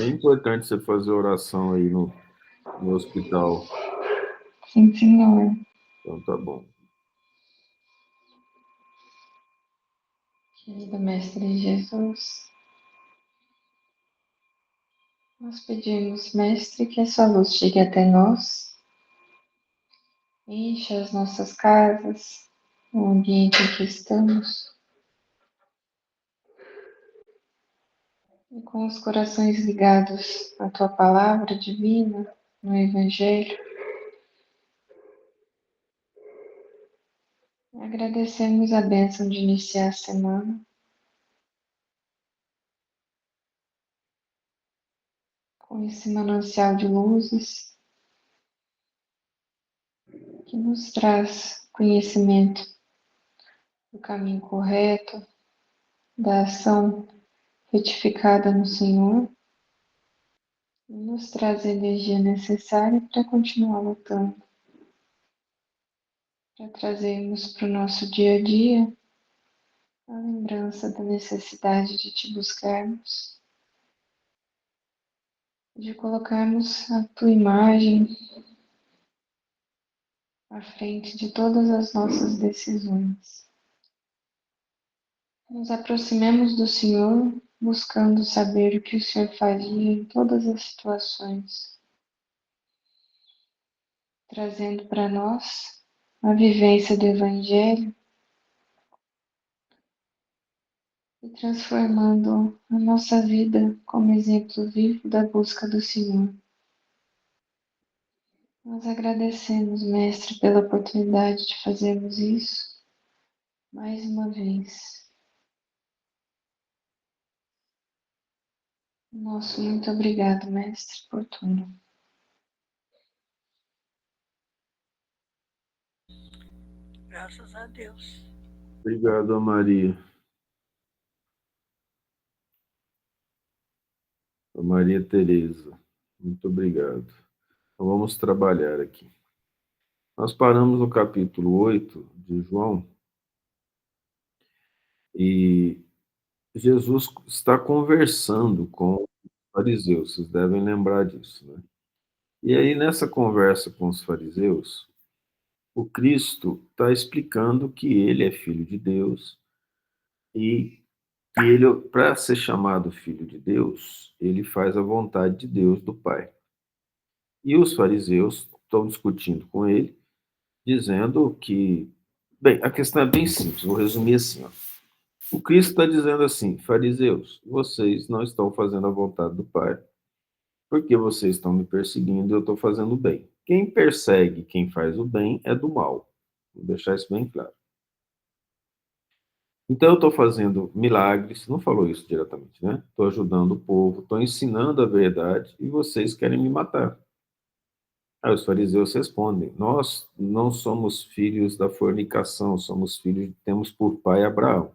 É importante você fazer oração aí no hospital. Sim, Senhor. Então tá bom. Querido Mestre Jesus, nós pedimos, Mestre, que a sua luz chegue até nós, encha as nossas casas, o ambiente em que estamos, e com os corações ligados à tua palavra divina, no Evangelho, agradecemos a bênção de iniciar a semana com esse manancial de luzes que nos traz conhecimento do caminho correto, da ação retificada no Senhor, e nos traz a energia necessária para continuar lutando, para trazermos para o nosso dia a dia a lembrança da necessidade de te buscarmos, de colocarmos a tua imagem à frente de todas as nossas decisões. Nos aproximemos do Senhor, buscando saber o que o Senhor faria em todas as situações, trazendo para nós a vivência do Evangelho e transformando a nossa vida como exemplo vivo da busca do Senhor. Nós agradecemos, Mestre, pela oportunidade de fazermos isso mais uma vez. Nosso muito obrigado, Mestre, por tudo. Graças a Deus. Obrigado, Maria. A Maria Tereza. Muito obrigado. Então vamos trabalhar aqui. Nós paramos no capítulo 8 de João e Jesus está conversando com os fariseus, vocês devem lembrar disso, né? E aí, nessa conversa com os fariseus, o Cristo está explicando que ele é filho de Deus e que ele, para ser chamado filho de Deus, ele faz a vontade de Deus, do Pai. E os fariseus estão discutindo com ele, dizendo que. Bem, a questão é bem simples, vou resumir assim. Ó. O Cristo está dizendo assim: fariseus, vocês não estão fazendo a vontade do Pai, porque vocês estão me perseguindo e eu estou fazendo o bem. Quem persegue quem faz o bem é do mal. Vou deixar isso bem claro. Então, eu estou fazendo milagres, não falou isso diretamente, né? Estou ajudando o povo, estou ensinando a verdade e vocês querem me matar. Aí os fariseus respondem: nós não somos filhos da fornicação, somos filhos, temos por pai Abraão.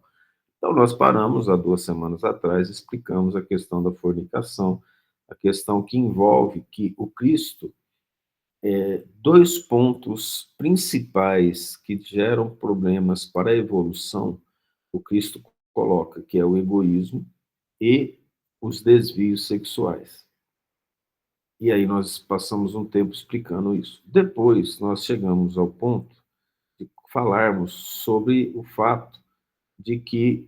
Então, nós paramos há 2 semanas atrás, explicamos a questão da fornicação, a questão que envolve que o Cristo, dois pontos principais que geram problemas para a evolução, o Cristo coloca, que é o egoísmo e os desvios sexuais. E aí nós passamos um tempo explicando isso. Depois nós chegamos ao ponto de falarmos sobre o fato de que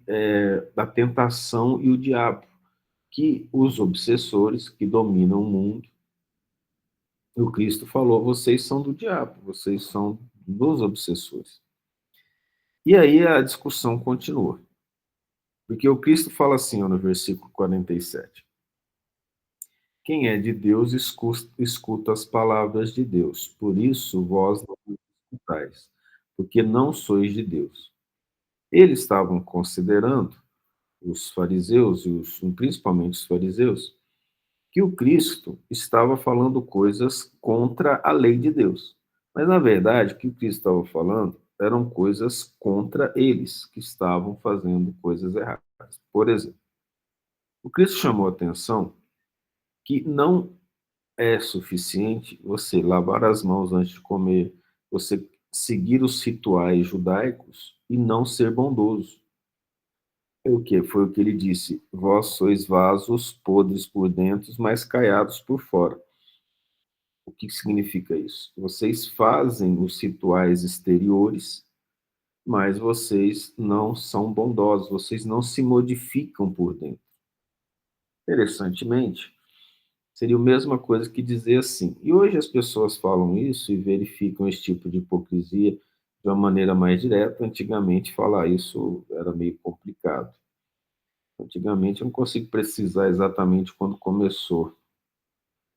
da tentação e o diabo, que os obsessores que dominam o mundo, o Cristo falou, vocês são do diabo, vocês são dos obsessores. E aí a discussão continua. Porque o Cristo fala assim, ó, no versículo 47. Quem é de Deus escuta as palavras de Deus. Por isso vós não escutais, porque não sois de Deus. Eles estavam considerando, os fariseus, principalmente os fariseus, que o Cristo estava falando coisas contra a lei de Deus. Mas, na verdade, o que o Cristo estava falando eram coisas contra eles, que estavam fazendo coisas erradas. Por exemplo, o Cristo chamou a atenção que não é suficiente você lavar as mãos antes de comer, você seguir os rituais judaicos e não ser bondoso. O que? Foi o que ele disse: vós sois vasos podres por dentro, mas caiados por fora. O que significa isso? Vocês fazem os rituais exteriores, mas vocês não são bondosos, vocês não se modificam por dentro. Interessantemente, seria a mesma coisa que dizer assim. E hoje as pessoas falam isso e verificam esse tipo de hipocrisia de uma maneira mais direta. Antigamente, falar isso era meio complicado. Antigamente, eu não consigo precisar exatamente quando começou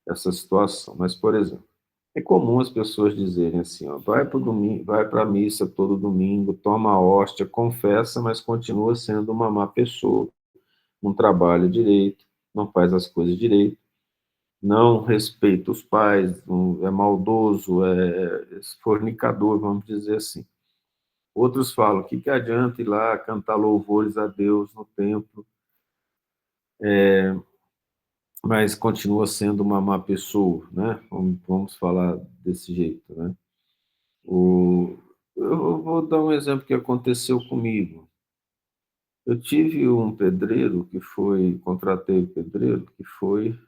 essa situação, mas, por exemplo, é comum as pessoas dizerem assim, ó, vai para domingo, vai para a missa todo domingo, toma a hóstia, confessa, mas continua sendo uma má pessoa, não trabalha direito, não faz as coisas direito, não respeita os pais, é maldoso, é fornicador, vamos dizer assim. Outros falam, o que adianta ir lá cantar louvores a Deus no templo, mas continua sendo uma má pessoa, né? Vamos falar desse jeito, né? Eu vou dar um exemplo que aconteceu comigo. Eu tive um pedreiro contratei um pedreiro que foi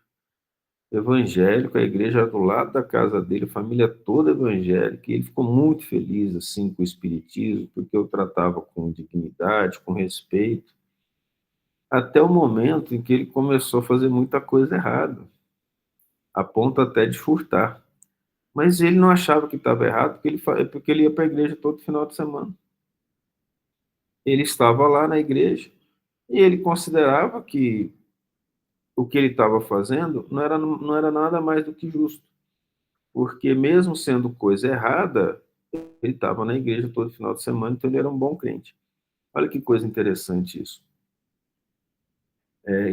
evangélico, a igreja era do lado da casa dele, a família toda evangélica, e ele ficou muito feliz assim com o espiritismo, porque eu tratava com dignidade, com respeito, até o momento em que ele começou a fazer muita coisa errada, a ponto até de furtar. Mas ele não achava que estava errado, porque ele ia para a igreja todo final de semana. Ele estava lá na igreja e ele considerava que o que ele estava fazendo não era nada mais do que justo, porque mesmo sendo coisa errada, ele estava na igreja todo final de semana, então ele era um bom crente. Olha que coisa interessante isso.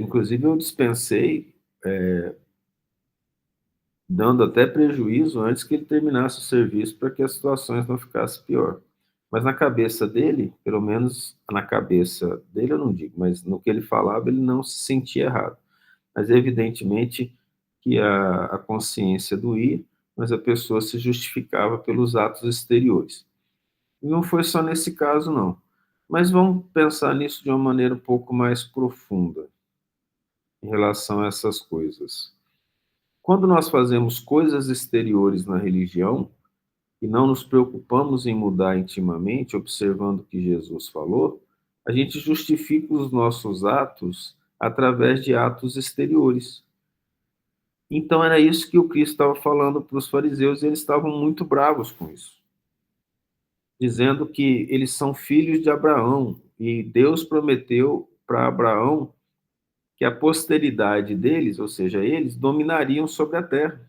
Inclusive, eu dispensei, dando até prejuízo antes que ele terminasse o serviço para que as situações não ficassem pior. Mas na cabeça dele, pelo menos na cabeça dele eu não digo, mas no que ele falava, ele não se sentia errado. Mas evidentemente que a consciência doía, mas a pessoa se justificava pelos atos exteriores. E não foi só nesse caso, não. Mas vamos pensar nisso de uma maneira um pouco mais profunda em relação a essas coisas. Quando nós fazemos coisas exteriores na religião e não nos preocupamos em mudar intimamente, observando o que Jesus falou, a gente justifica os nossos atos através de atos exteriores. Então era isso que o Cristo estava falando para os fariseus e eles estavam muito bravos com isso, dizendo que eles são filhos de Abraão e Deus prometeu para Abraão que a posteridade deles, ou seja, eles, dominariam sobre a terra.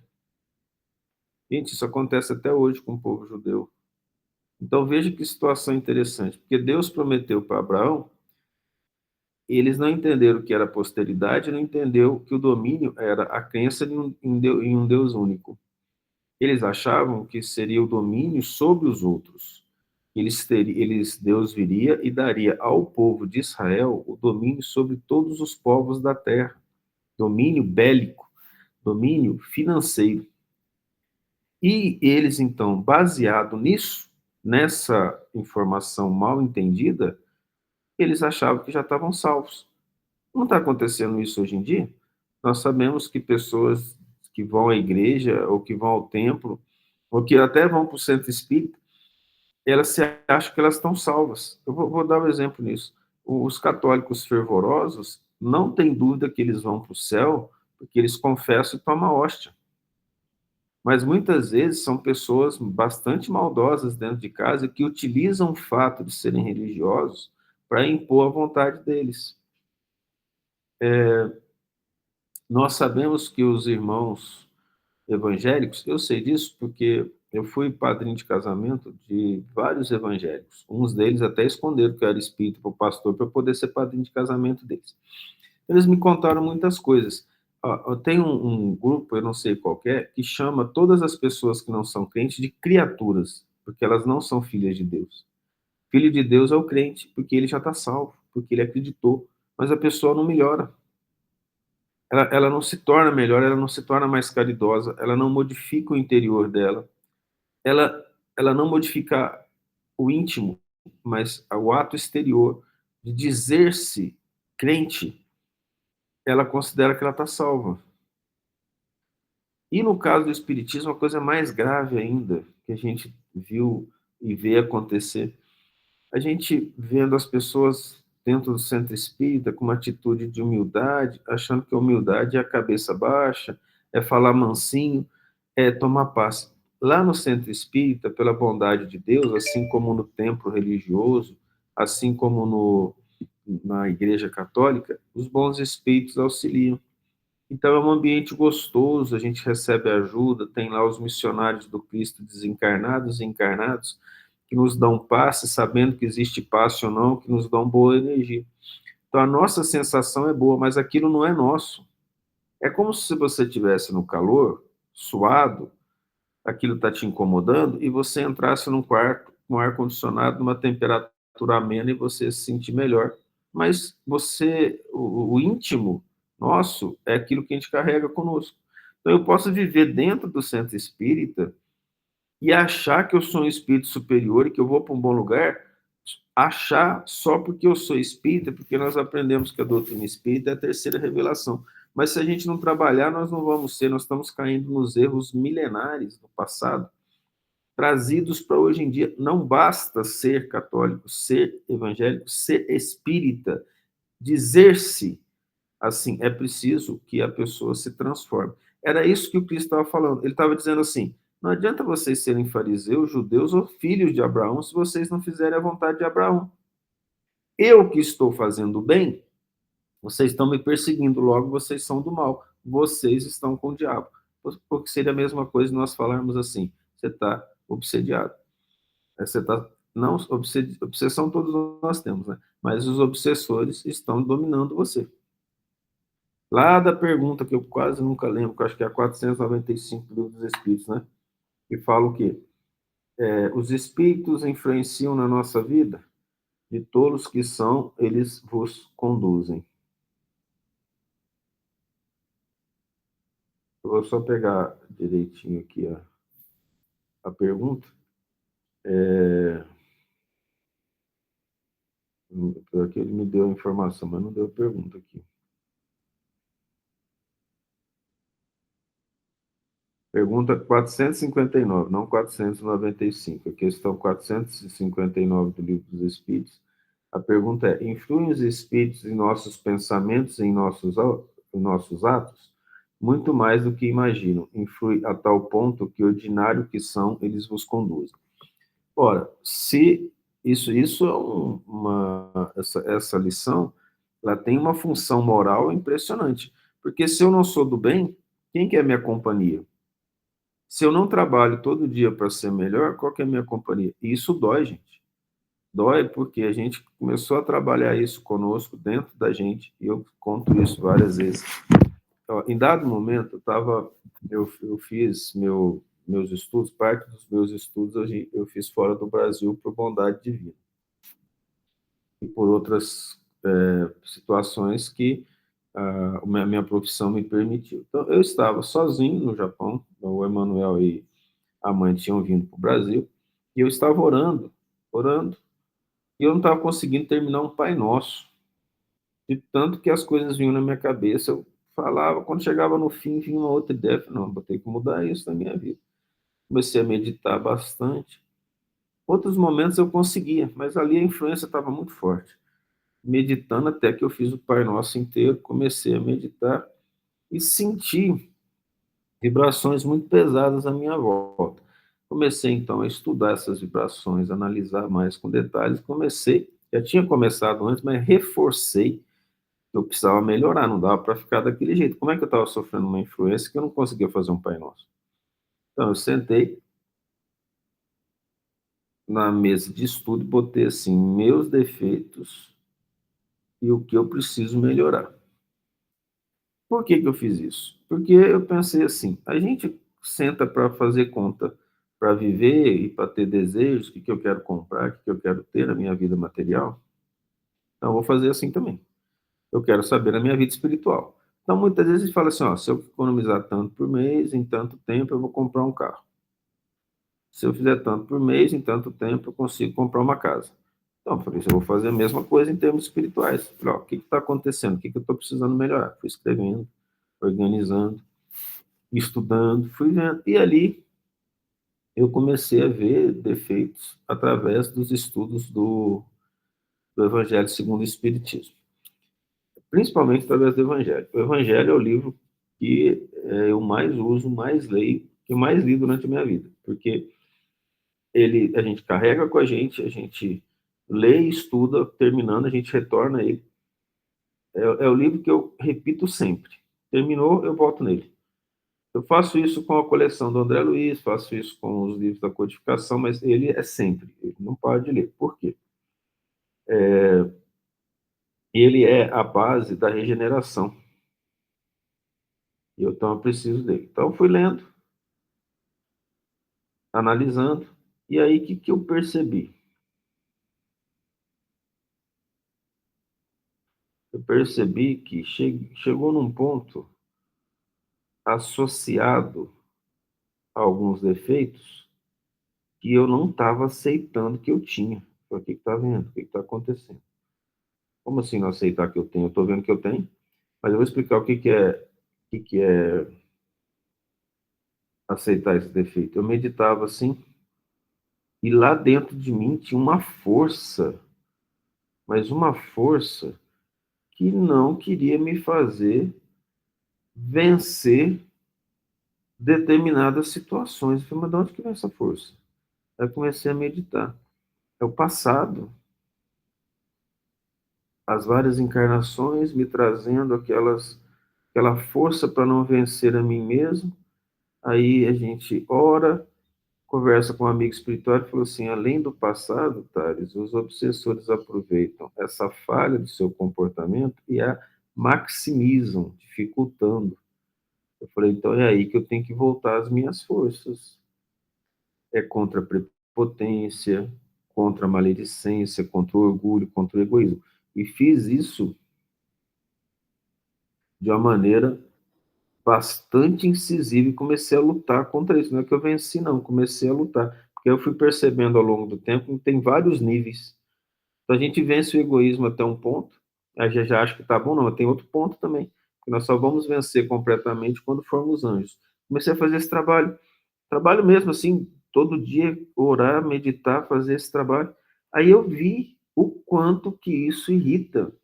Gente, isso acontece até hoje com o povo judeu. Então veja que situação interessante, porque Deus prometeu para Abraão, e eles não entenderam o que era posteridade, não entenderam que o domínio era a crença em um Deus único. Eles achavam que seria o domínio sobre os outros. Deus viria e daria ao povo de Israel o domínio sobre todos os povos da terra. Domínio bélico, domínio financeiro. E eles, então, baseado nisso, nessa informação mal entendida, eles achavam que já estavam salvos. Não está acontecendo isso hoje em dia? Nós sabemos que pessoas que vão à igreja, ou que vão ao templo, ou que até vão para o centro espírita, elas se acham que elas estão salvas. Eu vou dar um exemplo nisso. Os católicos fervorosos não têm dúvida que eles vão para o céu, porque eles confessam e tomam a hóstia. Mas muitas vezes são pessoas bastante maldosas dentro de casa que utilizam o fato de serem religiosos para impor a vontade deles. Nós sabemos que os irmãos evangélicos, eu sei disso porque eu fui padrinho de casamento de vários evangélicos. Uns deles até esconderam que eu era espírita para o pastor para poder ser padrinho de casamento deles. Eles me contaram muitas coisas. Tem um grupo, eu não sei qual é, que chama todas as pessoas que não são crentes de criaturas, porque elas não são filhas de Deus. Filho de Deus é o crente, porque ele já está salvo, porque ele acreditou. Mas a pessoa não melhora. Ela não se torna melhor, ela não se torna mais caridosa, ela não modifica o interior dela, ela não modifica o íntimo, mas o ato exterior. de dizer-se crente, ela considera que ela está salva. E no caso do Espiritismo, a coisa é mais grave ainda, que a gente viu e vê acontecer. A gente vendo as pessoas dentro do centro espírita com uma atitude de humildade, achando que a humildade é a cabeça baixa, é falar mansinho, é tomar paz. Lá no centro espírita, pela bondade de Deus, assim como no templo religioso, assim como na igreja católica, os bons espíritos auxiliam. Então é um ambiente gostoso, a gente recebe ajuda, tem lá os missionários do Cristo desencarnados e encarnados, que nos dão passe, sabendo que existe passe ou não, que nos dão boa energia. Então a nossa sensação é boa, mas aquilo não é nosso. É como se você estivesse no calor, suado, aquilo está te incomodando, e você entrasse num quarto com ar-condicionado, numa temperatura amena, e você se sentir melhor. Mas o íntimo nosso é aquilo que a gente carrega conosco. Então eu posso viver dentro do centro espírita e achar que eu sou um espírito superior e que eu vou para um bom lugar, achar só porque eu sou espírita, porque nós aprendemos que a doutrina espírita é a terceira revelação. Mas se a gente não trabalhar, nós não vamos ser, nós estamos caindo nos erros milenares do passado, trazidos para hoje em dia. Não basta ser católico, ser evangélico, ser espírita, dizer-se assim, é preciso que a pessoa se transforme. Era isso que o Cristo estava falando. Ele estava dizendo assim: não adianta vocês serem fariseus, judeus ou filhos de Abraão se vocês não fizerem a vontade de Abraão. Eu que estou fazendo o bem, vocês estão me perseguindo, logo vocês são do mal. Vocês estão com o diabo. Porque seria a mesma coisa nós falarmos assim: você está obsediado. Você está. Não, obsessão todos nós temos, né? Mas os obsessores estão dominando você. Lá da pergunta que eu quase nunca lembro, que eu acho que é a 495 do Livro dos Espíritos, né? Que fala o quê? Os espíritos influenciam na nossa vida, de tolos que são, eles vos conduzem. Eu vou só pegar direitinho aqui a pergunta. Aqui ele me deu a informação, mas não deu a pergunta aqui. Pergunta 459, não 495. A questão 459 do Livro dos Espíritos. A pergunta é: influem os espíritos em nossos pensamentos e em nossos atos? Muito mais do que imaginam. Influi a tal ponto que, ordinário que são, eles vos conduzem. Ora, se isso é essa lição, ela tem uma função moral impressionante. Porque se eu não sou do bem, quem que é a minha companhia? Se eu não trabalho todo dia para ser melhor, qual que é a minha companhia? E isso dói, gente. Dói porque a gente começou a trabalhar isso conosco, dentro da gente, e eu conto isso várias vezes. Então, em dado momento, eu fiz meus estudos, parte dos meus estudos eu fiz fora do Brasil por bondade divina. E por outras situações que a minha profissão me permitiu. Então, eu estava sozinho no Japão, o Emanuel e a mãe tinham vindo para o Brasil, e eu estava orando, e eu não estava conseguindo terminar um Pai Nosso, de tanto que as coisas vinham na minha cabeça, eu falava, quando chegava no fim, vinha uma outra ideia, eu falei, não, vou ter que mudar isso na minha vida. Comecei a meditar bastante. Outros momentos eu conseguia, mas ali a influência estava muito forte. Meditando até que eu fiz o Pai Nosso inteiro, comecei a meditar e senti vibrações muito pesadas à minha volta. Comecei então a estudar essas vibrações, analisar mais com detalhes. Já tinha começado antes, mas reforcei que eu precisava melhorar, não dava para ficar daquele jeito. Como é que eu estava sofrendo uma influência que eu não conseguia fazer um Pai Nosso? Então eu sentei na mesa de estudo e botei assim, meus defeitos e o que eu preciso melhorar. Por que eu fiz isso? Porque eu pensei assim, a gente senta para fazer conta, para viver e para ter desejos, o que eu quero comprar, o que eu quero ter na minha vida material. Então, eu vou fazer assim também. Eu quero saber na minha vida espiritual. Então, muitas vezes a gente fala assim, ó, se eu economizar tanto por mês, em tanto tempo eu vou comprar um carro. Se eu fizer tanto por mês, em tanto tempo eu consigo comprar uma casa. Então, eu falei, eu vou fazer a mesma coisa em termos espirituais. Falei, ó, o que está acontecendo? O que eu estou precisando melhorar? Fui escrevendo, organizando, estudando, fui vendo. E ali eu comecei a ver defeitos através dos estudos do Evangelho segundo o Espiritismo, principalmente através do Evangelho. O Evangelho é o livro que eu mais uso, mais leio, que mais li durante a minha vida, porque a gente carrega com a gente lê e estuda, terminando, a gente retorna a ele. É o livro que eu repito sempre. Terminou, eu volto nele. Eu faço isso com a coleção do André Luiz, faço isso com os livros da codificação, mas ele é sempre, ele não pode ler. Por quê? Ele é a base da regeneração. Então eu preciso dele. Então eu fui lendo, analisando, e aí o que eu percebi? Eu percebi que chegou num ponto associado a alguns defeitos que eu não estava aceitando que eu tinha. Falei, o que está vendo? O que está acontecendo? Como assim não aceitar que eu tenho? Eu estou vendo que eu tenho, mas eu vou explicar o que é aceitar esse defeito. Eu meditava assim, e lá dentro de mim tinha uma força, mas uma força que não queria me fazer vencer determinadas situações. Eu falei, mas de onde que vem essa força? Aí eu comecei a meditar. É o passado, as várias encarnações me trazendo aquela força para não vencer a mim mesmo. Aí a gente ora, conversa com um amigo espiritual e falou assim: além do passado, Thales, os obsessores aproveitam essa falha do seu comportamento e a maximizam, dificultando. Eu falei, então é aí que eu tenho que voltar às minhas forças. É contra a prepotência, contra a maledicência, contra o orgulho, contra o egoísmo. E fiz isso de uma maneira bastante incisiva e comecei a lutar contra isso. Não é que eu venci, não, comecei a lutar. Porque eu fui percebendo ao longo do tempo que tem vários níveis. Então a gente vence o egoísmo até um ponto, aí já acha que tá bom, não, tem outro ponto também, que nós só vamos vencer completamente quando formos anjos. Comecei a fazer esse trabalho mesmo assim, todo dia orar, meditar, fazer esse trabalho. Aí eu vi o quanto que isso irrita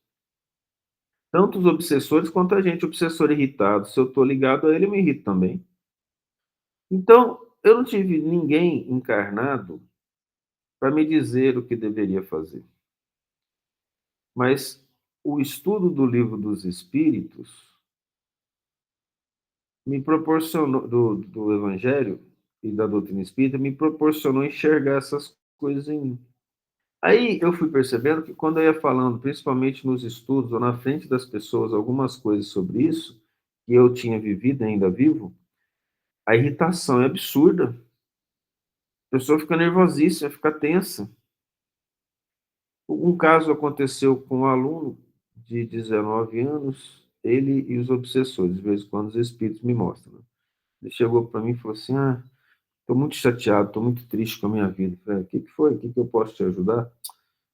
tanto os obsessores quanto a gente, obsessor irritado. Se eu estou ligado a ele, eu me irrito também. Então, eu não tive ninguém encarnado para me dizer o que deveria fazer. Mas o estudo do livro dos Espíritos me proporcionou, do Evangelho e da doutrina espírita, me proporcionou enxergar essas coisas em mim. Aí eu fui percebendo que quando eu ia falando, principalmente nos estudos ou na frente das pessoas, algumas coisas sobre isso, que eu tinha vivido ainda vivo, a irritação é absurda. A pessoa fica nervosíssima, fica tensa. Um caso aconteceu com um aluno de 19 anos, ele e os obsessores, de vez em quando os espíritos me mostram. Né? Ele chegou para mim e falou assim: estou muito chateado, estou muito triste com a minha vida. Eu falei, o que foi? O que eu posso te ajudar?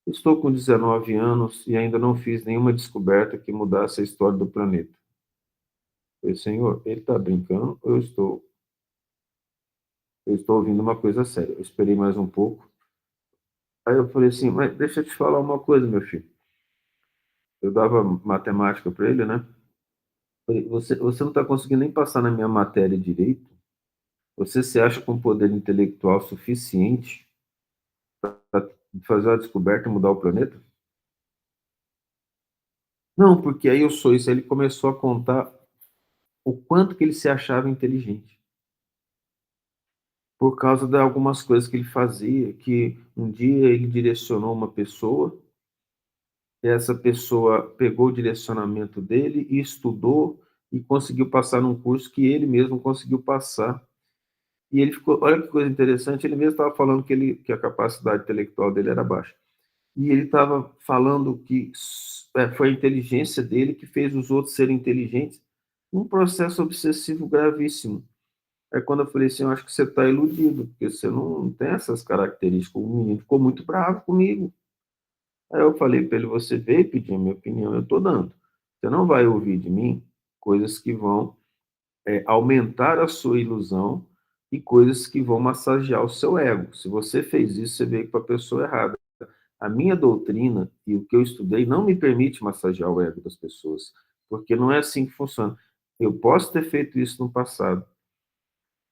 Estou com 19 anos e ainda não fiz nenhuma descoberta que mudasse a história do planeta. Eu falei, Senhor, ele está brincando ou eu estou ouvindo uma coisa séria? Eu esperei mais um pouco. Aí eu falei assim, mas deixa eu te falar uma coisa, meu filho. Eu dava matemática para ele, né? Falei, você não está conseguindo nem passar na minha matéria direito? Você se acha com poder intelectual suficiente para fazer uma descoberta e mudar o planeta? Não, porque aí eu sou isso. Aí ele começou a contar o quanto que ele se achava inteligente. Por causa de algumas coisas que ele fazia, que um dia ele direcionou uma pessoa, e essa pessoa pegou o direcionamento dele e estudou e conseguiu passar num curso que ele mesmo conseguiu passar. E ele ficou, olha que coisa interessante, ele mesmo estava falando que a capacidade intelectual dele era baixa. E ele estava falando que foi a inteligência dele que fez os outros serem inteligentes, um processo obsessivo gravíssimo. Aí quando eu falei assim, eu acho que você está iludido, porque você não tem essas características. O menino ficou muito bravo comigo. Aí eu falei para ele, você veio pedir a minha opinião, eu estou dando. Você não vai ouvir de mim coisas que vão aumentar a sua ilusão e coisas que vão massagear o seu ego. Se você fez isso, você veio para a pessoa errada. A minha doutrina e o que eu estudei não me permite massagear o ego das pessoas, porque não é assim que funciona. Eu posso ter feito isso no passado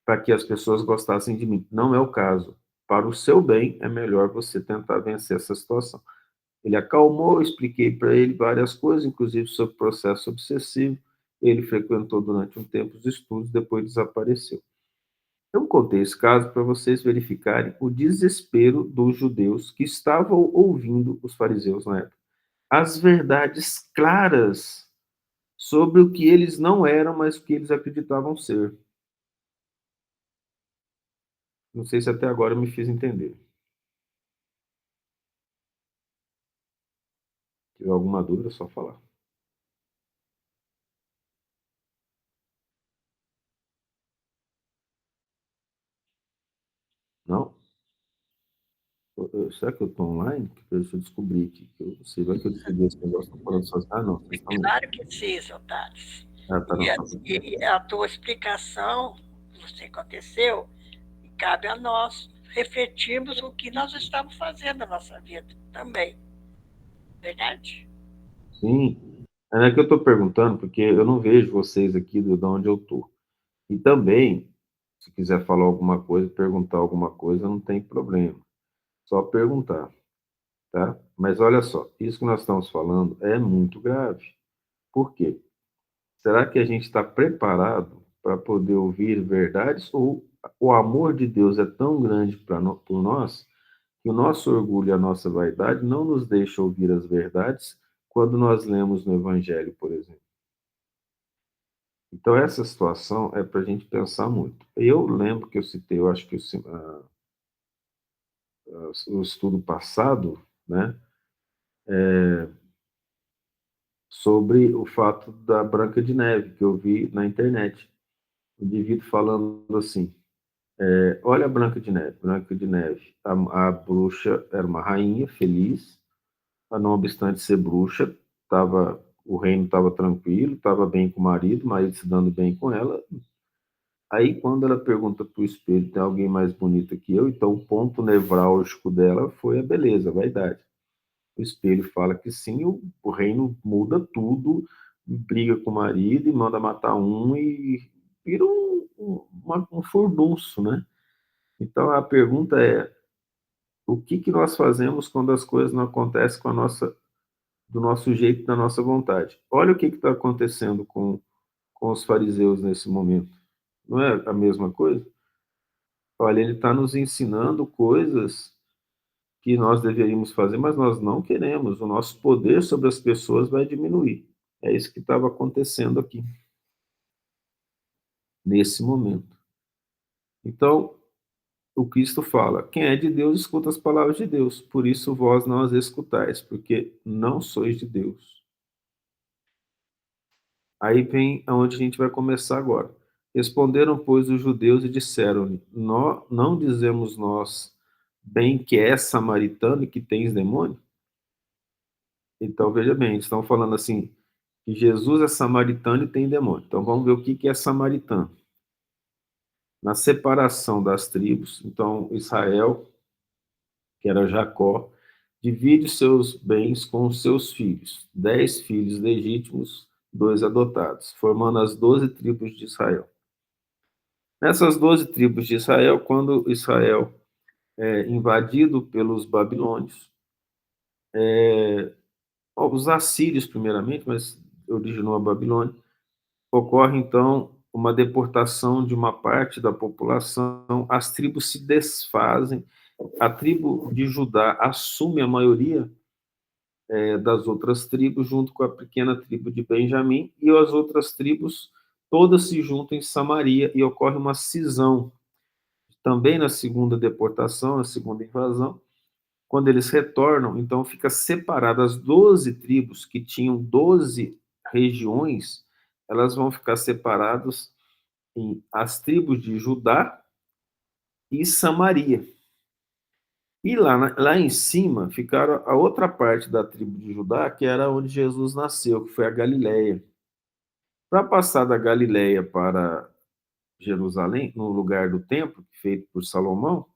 para que as pessoas gostassem de mim. Não é o caso. Para o seu bem, é melhor você tentar vencer essa situação. Ele acalmou, eu expliquei para ele várias coisas, inclusive sobre o processo obsessivo. Ele frequentou durante um tempo os estudos, depois desapareceu. Eu contei esse caso para vocês verificarem o desespero dos judeus que estavam ouvindo os fariseus na época. As verdades claras sobre o que eles não eram, mas o que eles acreditavam ser. Não sei se até agora eu me fiz entender. Se tiver alguma dúvida, é só falar. Não? Será que eu estou online? Deixa eu descobrir aqui. Você vai que eu descobri esse negócio, estou falando sozinho. Ah, não, vocês estão. Claro que sim, seu Thales. Ah, tá, não, E a, só. e a tua explicação, você aconteceu, e cabe a nós refletirmos o que nós estamos fazendo na nossa vida também. Verdade? Sim. É que eu estou perguntando, porque eu não vejo vocês aqui de onde eu estou. E também, se quiser falar alguma coisa, perguntar alguma coisa, não tem problema. Só perguntar, tá? Mas olha só, isso que nós estamos falando é muito grave. Por quê? Será que a gente está preparado para poder ouvir verdades ou o amor de Deus é tão grande por nós que o nosso orgulho e a nossa vaidade não nos deixa ouvir as verdades quando nós lemos no Evangelho, por exemplo? Então, essa situação é para a gente pensar muito. Eu lembro que eu citei, eu acho que o estudo passado, né, sobre o fato da Branca de Neve, que eu vi na internet. O indivíduo falando assim: olha a Branca de Neve. A bruxa era uma rainha feliz, não obstante ser bruxa, o reino estava tranquilo, estava bem com o marido se dando bem com ela. Aí, quando ela pergunta para o espelho, tem alguém mais bonita que eu? Então, o ponto nevrálgico dela foi a beleza, a vaidade. O espelho fala que sim, o reino muda tudo, briga com o marido e manda matar um e vira um furdunço, né? Então, a pergunta é, o que que nós fazemos quando as coisas não acontecem do nosso jeito, da nossa vontade? Olha o que está acontecendo com os fariseus nesse momento. Não é a mesma coisa? Olha, ele está nos ensinando coisas que nós deveríamos fazer, mas nós não queremos. O nosso poder sobre as pessoas vai diminuir. É isso que estava acontecendo aqui, nesse momento. Então, o Cristo fala: quem é de Deus, escuta as palavras de Deus. Por isso vós não as escutais, porque não sois de Deus. Aí vem aonde a gente vai começar agora. Responderam, pois, os judeus e disseram-lhe: não dizemos nós bem que é samaritano e que tens demônio? Então, veja bem, eles estão falando assim, que Jesus é samaritano e tem demônio. Então, vamos ver o que é samaritano. Na separação das tribos, então, Israel, que era Jacó, divide seus bens com os seus filhos, 10 filhos legítimos, 2 adotados, formando as 12 tribos de Israel. Nessas 12 tribos de Israel, quando Israel é invadido pelos babilônios, os assírios primeiramente, mas originou a Babilônia, ocorre então uma deportação de uma parte da população, as tribos se desfazem, a tribo de Judá assume a maioria das outras tribos, junto com a pequena tribo de Benjamim, e as outras tribos todas se juntam em Samaria e ocorre uma cisão. Também na segunda deportação, na segunda invasão, quando eles retornam, então fica separado as 12 tribos que tinham 12 regiões, elas vão ficar separadas em as tribos de Judá e Samaria. E lá em cima ficaram a outra parte da tribo de Judá, que era onde Jesus nasceu, que foi a Galileia. Para passar da Galileia para Jerusalém, no lugar do templo, feito por Salomão,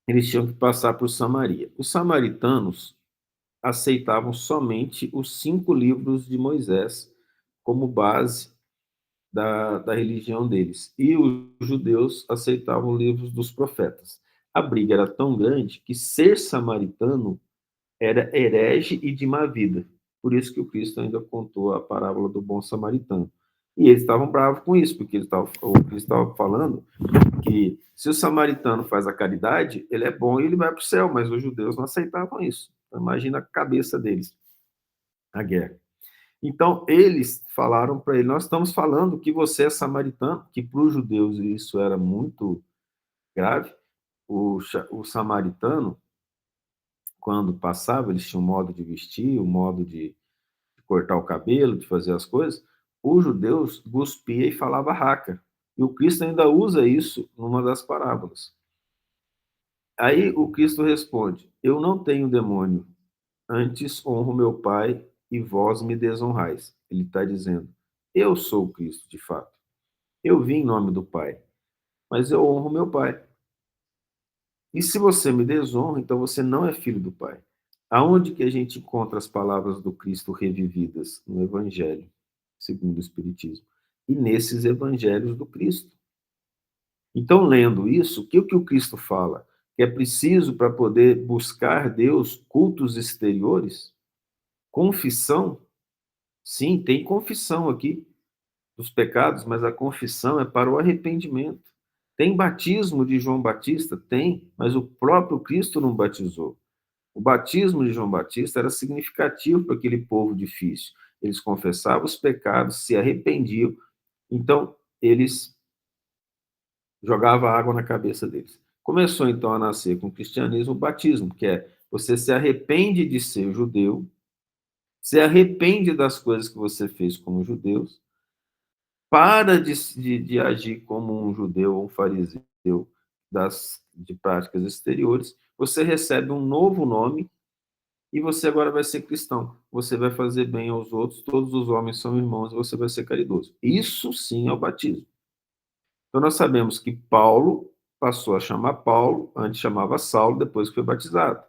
eles tinham que passar por Samaria. Os samaritanos aceitavam somente os 5 livros de Moisés como base da religião deles. E os judeus aceitavam livros dos profetas. A briga era tão grande que ser samaritano era herege e de má vida. Por isso que o Cristo ainda contou a parábola do bom samaritano. E eles estavam bravos com isso, porque o Cristo estava falando que se o samaritano faz a caridade, ele é bom e ele vai para o céu, mas os judeus não aceitavam isso. Então, imagina a cabeça deles, a guerra. Então, eles falaram para ele, nós estamos falando que você é samaritano, que para os judeus isso era muito grave. O samaritano, quando passava, eles tinham um modo de vestir, um modo de cortar o cabelo, de fazer as coisas. Os judeus cuspia e falava raca. E o Cristo ainda usa isso numa das parábolas. Aí o Cristo responde: eu não tenho demônio, antes honro meu Pai e vós me desonrais. Ele está dizendo: eu sou o Cristo, de fato. Eu vim em nome do Pai, mas eu honro meu Pai. E se você me desonra, então você não é filho do Pai. Aonde que a gente encontra as palavras do Cristo revividas? No Evangelho, segundo o Espiritismo. E nesses evangelhos do Cristo. Então, lendo isso, o que o Cristo fala? Que é preciso, para poder buscar Deus, cultos exteriores? Confissão? Sim, tem confissão aqui dos pecados, mas a confissão é para o arrependimento. Tem batismo de João Batista? Tem, mas o próprio Cristo não batizou. O batismo de João Batista era significativo para aquele povo difícil. Eles confessavam os pecados, se arrependiam, então eles jogavam água na cabeça deles. Começou então a nascer com o cristianismo o batismo, que é você se arrepende de ser judeu, se arrepende das coisas que você fez como judeus, para de agir como um judeu ou um fariseu de práticas exteriores, você recebe um novo nome e você agora vai ser cristão. Você vai fazer bem aos outros, todos os homens são irmãos e você vai ser caridoso. Isso sim é o batismo. Então nós sabemos que Paulo passou a chamar Paulo, antes chamava Saulo, depois que foi batizado.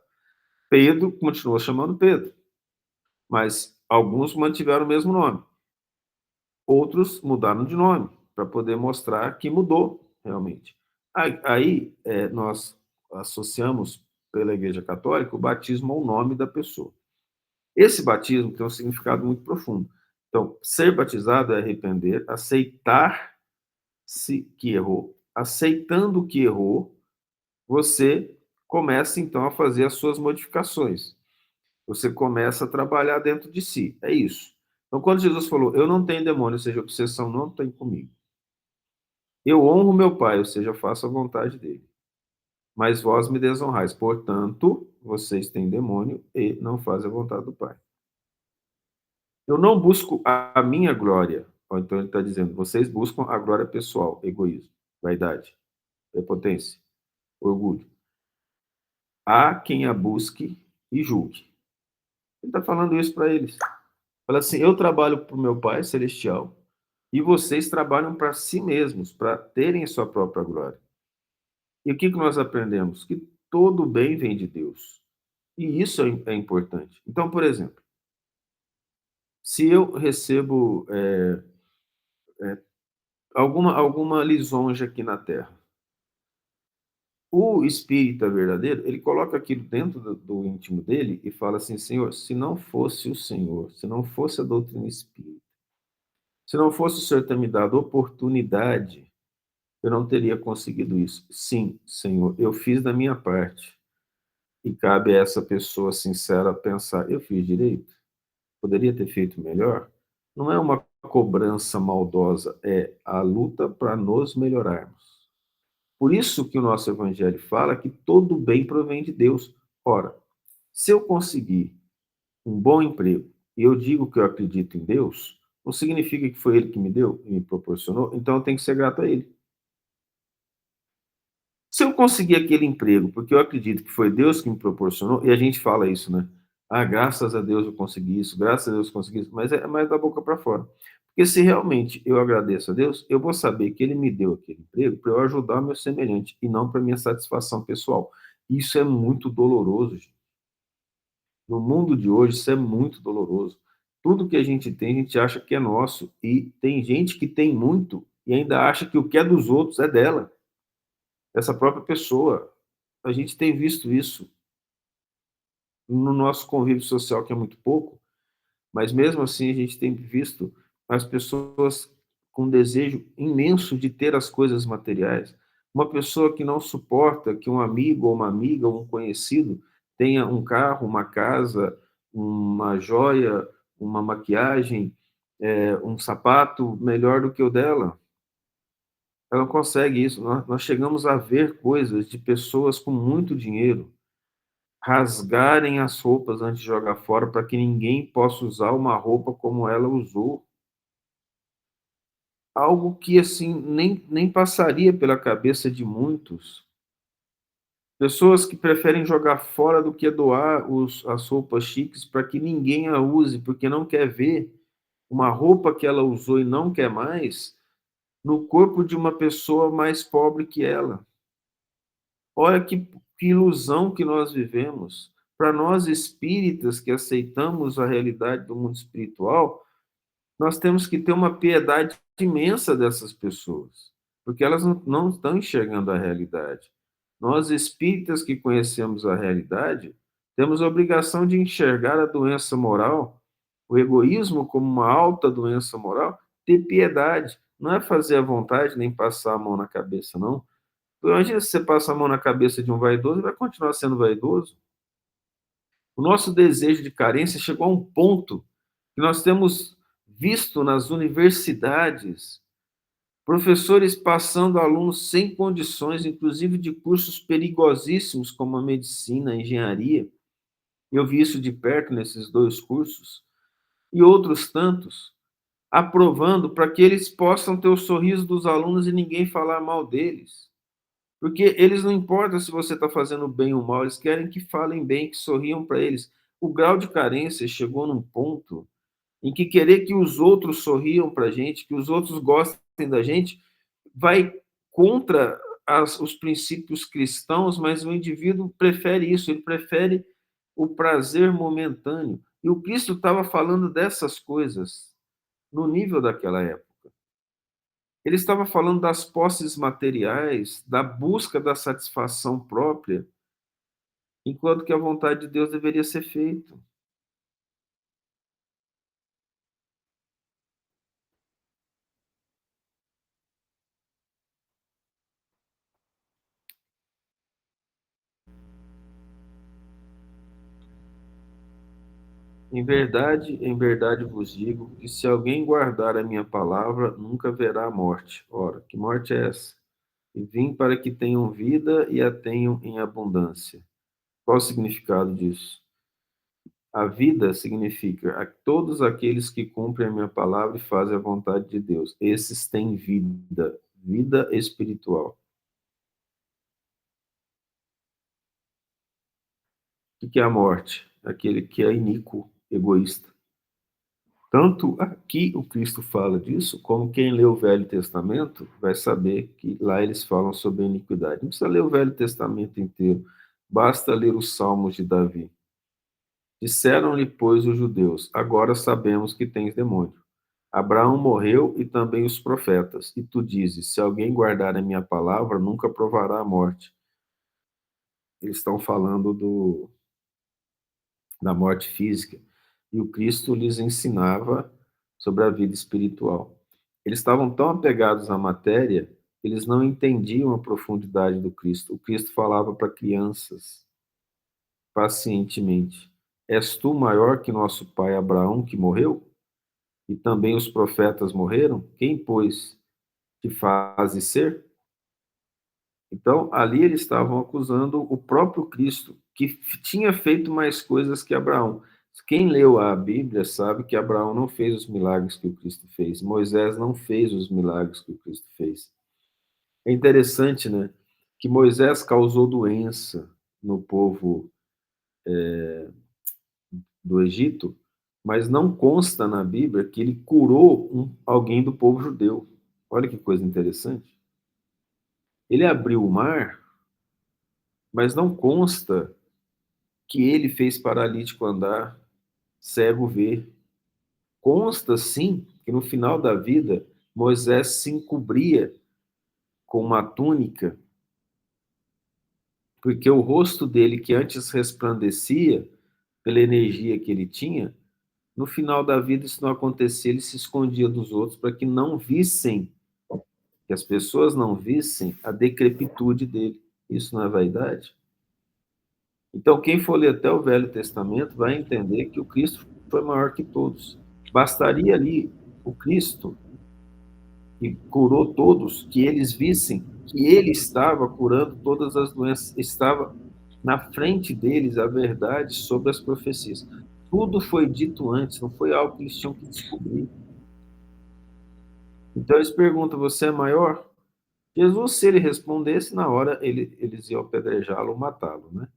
Pedro continuou chamando Pedro, mas alguns mantiveram o mesmo nome. Outros mudaram de nome, para poder mostrar que mudou realmente. Aí nós associamos, pela Igreja Católica, o batismo ao nome da pessoa. Esse batismo tem um significado muito profundo. Então, ser batizado é arrepender, aceitar-se que errou. Aceitando que errou, você começa então a fazer as suas modificações. Você começa a trabalhar dentro de si. É isso. Então, quando Jesus falou, eu não tenho demônio, ou seja, obsessão não tem comigo. Eu honro meu Pai, ou seja, eu faço a vontade dele. Mas vós me desonrais. Portanto, vocês têm demônio e não fazem a vontade do Pai. Eu não busco a minha glória. Então ele está dizendo, vocês buscam a glória pessoal, egoísmo, vaidade, prepotência, orgulho. Há quem a busque e julgue. Ele está falando isso para eles. Fala assim, eu trabalho para o meu Pai Celestial e vocês trabalham para si mesmos, para terem a sua própria glória. E o que nós aprendemos? Que todo bem vem de Deus. E isso é importante. Então, por exemplo, se eu recebo alguma lisonja aqui na Terra, o espírita verdadeiro, ele coloca aquilo dentro do íntimo dele e fala assim, Senhor, se não fosse o Senhor, se não fosse a doutrina espírita, se não fosse o Senhor ter me dado oportunidade, eu não teria conseguido isso. Sim, Senhor, eu fiz da minha parte. E cabe a essa pessoa sincera pensar, eu fiz direito? Poderia ter feito melhor? Não é uma cobrança maldosa, é a luta para nos melhorarmos. Por isso que o nosso evangelho fala que todo bem provém de Deus. Ora, se eu conseguir um bom emprego e eu digo que eu acredito em Deus, não significa que foi Ele que me deu e me proporcionou, então eu tenho que ser grato a Ele. Se eu conseguir aquele emprego, porque eu acredito que foi Deus que me proporcionou, e a gente fala isso, né? Ah, graças a Deus eu consegui isso, graças a Deus eu consegui isso, mas é mais da boca para fora. Porque se realmente eu agradeço a Deus, eu vou saber que Ele me deu aquele emprego para eu ajudar o meu semelhante e não para minha satisfação pessoal. Isso é muito doloroso, gente. No mundo de hoje, isso é muito doloroso. Tudo que a gente tem, a gente acha que é nosso. E tem gente que tem muito e ainda acha que o que é dos outros é dela, dessa própria pessoa. A gente tem visto isso no nosso convívio social, que é muito pouco, mas mesmo assim a gente tem visto as pessoas com desejo imenso de ter as coisas materiais. Uma pessoa que não suporta que um amigo ou uma amiga ou um conhecido tenha um carro, uma casa, uma joia, uma maquiagem, um sapato melhor do que o dela. Ela não consegue isso. Nós chegamos a ver coisas de pessoas com muito dinheiro rasgarem as roupas antes de jogar fora para que ninguém possa usar uma roupa como ela usou. Algo que, assim, nem passaria pela cabeça de muitos. Pessoas que preferem jogar fora do que doar as roupas chiques para que ninguém a use, porque não quer ver uma roupa que ela usou e não quer mais no corpo de uma pessoa mais pobre que ela. Olha que ilusão que nós vivemos. Para nós espíritas que aceitamos a realidade do mundo espiritual, nós temos que ter uma piedade imensa dessas pessoas, porque elas não estão enxergando a realidade. Nós espíritas que conhecemos a realidade, temos a obrigação de enxergar a doença moral, o egoísmo como uma alta doença moral, ter piedade. Não é fazer a vontade nem passar a mão na cabeça, não. Imagina se você passa a mão na cabeça de um vaidoso, ele vai continuar sendo vaidoso. O nosso desejo de carência chegou a um ponto que nós temos visto nas universidades professores passando alunos sem condições, inclusive de cursos perigosíssimos como a medicina, a engenharia. Eu vi isso de perto nesses dois cursos, e outros tantos, aprovando para que eles possam ter o sorriso dos alunos e ninguém falar mal deles. Porque eles não importam se você está fazendo bem ou mal, eles querem que falem bem, que sorriam para eles. O grau de carência chegou num ponto em que querer que os outros sorriam para a gente, que os outros gostem da gente, vai contra os princípios cristãos, mas o indivíduo prefere isso, ele prefere o prazer momentâneo. E o Cristo estava falando dessas coisas no nível daquela época. Ele estava falando das posses materiais, da busca da satisfação própria, enquanto que a vontade de Deus deveria ser feita. Em verdade vos digo, que se alguém guardar a minha palavra, nunca verá a morte. Ora, que morte é essa? E vim para que tenham vida e a tenham em abundância. Qual o significado disso? A vida significa a todos aqueles que cumprem a minha palavra e fazem a vontade de Deus. Esses têm vida, vida espiritual. O que é a morte? Aquele que é iníquo, egoísta. Tanto aqui o Cristo fala disso, como quem lê o Velho Testamento vai saber que lá eles falam sobre a iniquidade. Não precisa ler o Velho Testamento inteiro, basta ler os Salmos de Davi. Disseram-lhe, pois, os judeus: agora sabemos que tens demônio. Abraão morreu e também os profetas. E tu dizes: se alguém guardar a minha palavra, nunca provará a morte. Eles estão falando da morte física. E o Cristo lhes ensinava sobre a vida espiritual. Eles estavam tão apegados à matéria, eles não entendiam a profundidade do Cristo. O Cristo falava para crianças, pacientemente: és tu maior que nosso pai Abraão, que morreu? E também os profetas morreram? Quem, pois, te fazes ser? Então, ali eles estavam acusando o próprio Cristo, que tinha feito mais coisas que Abraão. Quem leu a Bíblia sabe que Abraão não fez os milagres que o Cristo fez. Moisés não fez os milagres que o Cristo fez. É interessante, né? que Moisés causou doença no povo do Egito, mas não consta na Bíblia que ele curou alguém do povo judeu. Olha que coisa interessante. Ele abriu o mar, mas não consta que ele fez paralítico andar, cego ver. Consta, sim, que no final da vida, Moisés se encobria com uma túnica, porque o rosto dele, que antes resplandecia pela energia que ele tinha, no final da vida isso não acontecia, ele se escondia dos outros para que não vissem, que as pessoas não vissem a decrepitude dele. Isso não é vaidade? Então, quem for ler até o Velho Testamento vai entender que o Cristo foi maior que todos. Bastaria ali o Cristo, que curou todos, que eles vissem que ele estava curando todas as doenças, estava na frente deles a verdade sobre as profecias. Tudo foi dito antes, não foi algo que eles tinham que descobrir. Então eles perguntam: você é maior? Jesus, se ele respondesse, na hora eles iam apedrejá-lo ou matá-lo, né?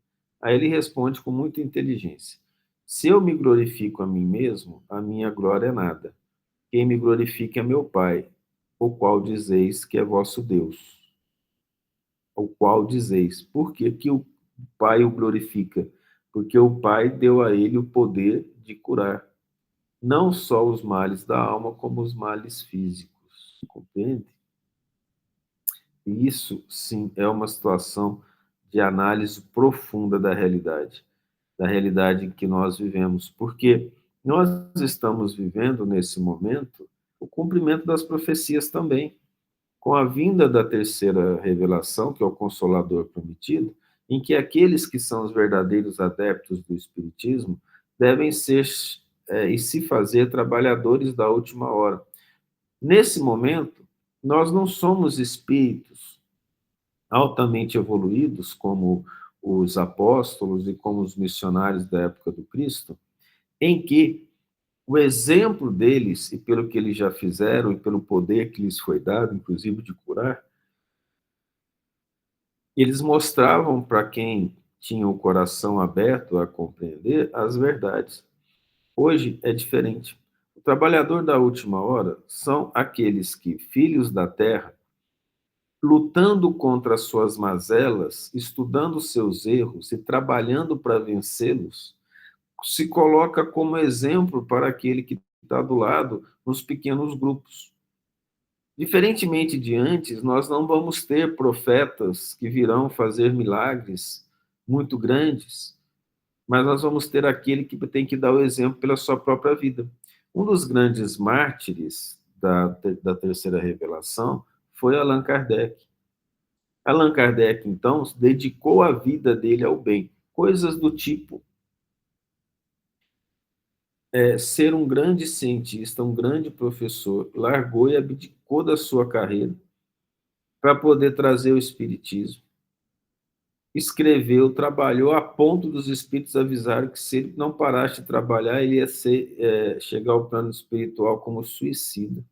Aí ele responde com muita inteligência: se eu me glorifico a mim mesmo, a minha glória é nada. Quem me glorifica é meu Pai, o qual dizeis que é vosso Deus. O qual dizeis. Por que que o Pai o glorifica? Porque o Pai deu a ele o poder de curar não só os males da alma, como os males físicos. Compreende? E isso, sim, é uma situação de análise profunda da realidade em que nós vivemos, porque nós estamos vivendo, nesse momento, o cumprimento das profecias também, com a vinda da terceira revelação, que é o Consolador prometido, em que aqueles que são os verdadeiros adeptos do Espiritismo devem ser e se fazer trabalhadores da última hora. Nesse momento, nós não somos espíritos altamente evoluídos, como os apóstolos e como os missionários da época do Cristo, em que o exemplo deles, e pelo que eles já fizeram, e pelo poder que lhes foi dado, inclusive de curar, eles mostravam para quem tinha o coração aberto a compreender as verdades. Hoje é diferente. O trabalhador da última hora são aqueles que, filhos da terra, lutando contra as suas mazelas, estudando seus erros e trabalhando para vencê-los, se coloca como exemplo para aquele que está do lado nos pequenos grupos. Diferentemente de antes, nós não vamos ter profetas que virão fazer milagres muito grandes, mas nós vamos ter aquele que tem que dar o exemplo pela sua própria vida. Um dos grandes mártires da terceira revelação foi Allan Kardec. Allan Kardec, então, dedicou a vida dele ao bem. Coisas do tipo ser um grande cientista, um grande professor, largou e abdicou da sua carreira para poder trazer o espiritismo. Escreveu, trabalhou a ponto dos espíritos avisarem que se ele não parasse de trabalhar, ele ia chegar ao plano espiritual como suicida.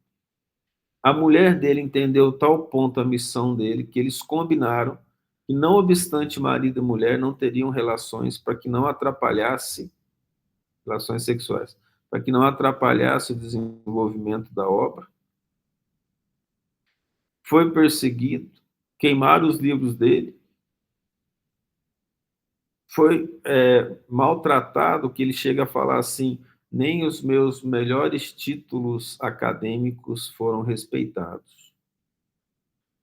A mulher dele entendeu tal ponto a missão dele que eles combinaram que, não obstante marido e mulher, não teriam relações para que não atrapalhasse relações sexuais, para que não atrapalhasse o desenvolvimento da obra. Foi perseguido, queimaram os livros dele, foi maltratado, que ele chega a falar assim: nem os meus melhores títulos acadêmicos foram respeitados.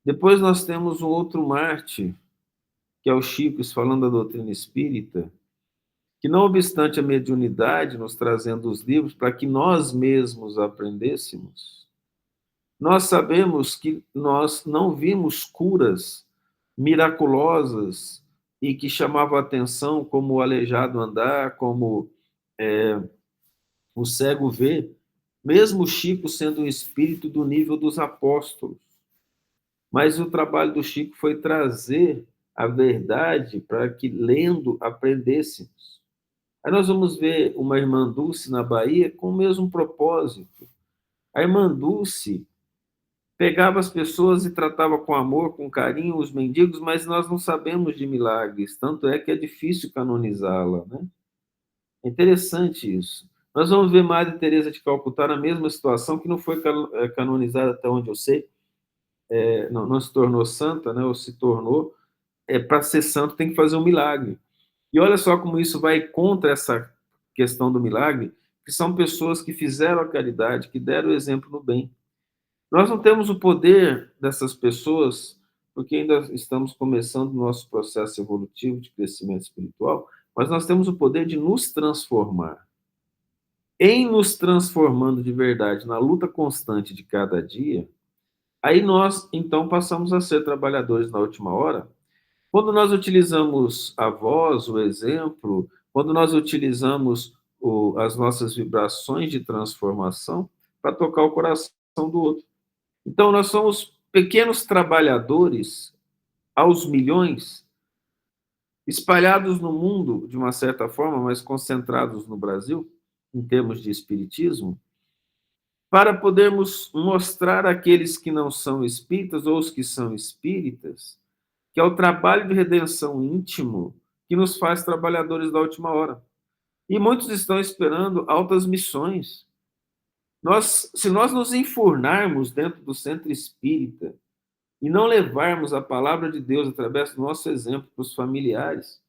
Depois nós temos um outro mártir, que é o Chico, falando da doutrina espírita, que, não obstante a mediunidade nos trazendo os livros para que nós mesmos aprendêssemos, nós sabemos que nós não vimos curas miraculosas e que chamavam a atenção, como o aleijado andar, como o cego ver, mesmo Chico sendo um espírito do nível dos apóstolos. Mas o trabalho do Chico foi trazer a verdade para que, lendo, aprendêssemos. Aí nós vamos ver uma irmã Dulce na Bahia com o mesmo propósito. A irmã Dulce pegava as pessoas e tratava com amor, com carinho os mendigos, mas nós não sabemos de milagres, tanto é que é difícil canonizá-la, né? É interessante isso. Nós vamos ver Madre Teresa de Calcutá na mesma situação, que não foi canonizada até onde eu sei, não se tornou santa, né, ou se tornou, para ser santo tem que fazer um milagre. E olha só como isso vai contra essa questão do milagre, que são pessoas que fizeram a caridade, que deram o exemplo no bem. Nós não temos o poder dessas pessoas, porque ainda estamos começando o nosso processo evolutivo de crescimento espiritual, mas nós temos o poder de nos transformar. Em nos transformando de verdade na luta constante de cada dia, aí nós, então, passamos a ser trabalhadores na última hora. Quando nós utilizamos a voz, o exemplo, quando nós utilizamos as nossas vibrações de transformação para tocar o coração do outro. Então, nós somos pequenos trabalhadores aos milhões, espalhados no mundo, de uma certa forma, mas concentrados no Brasil, em termos de espiritismo, para podermos mostrar àqueles que não são espíritas ou os que são espíritas que é o trabalho de redenção íntimo que nos faz trabalhadores da última hora. E muitos estão esperando altas missões. Se nós nos enfurnarmos dentro do centro espírita e não levarmos a palavra de Deus através do nosso exemplo para os familiares,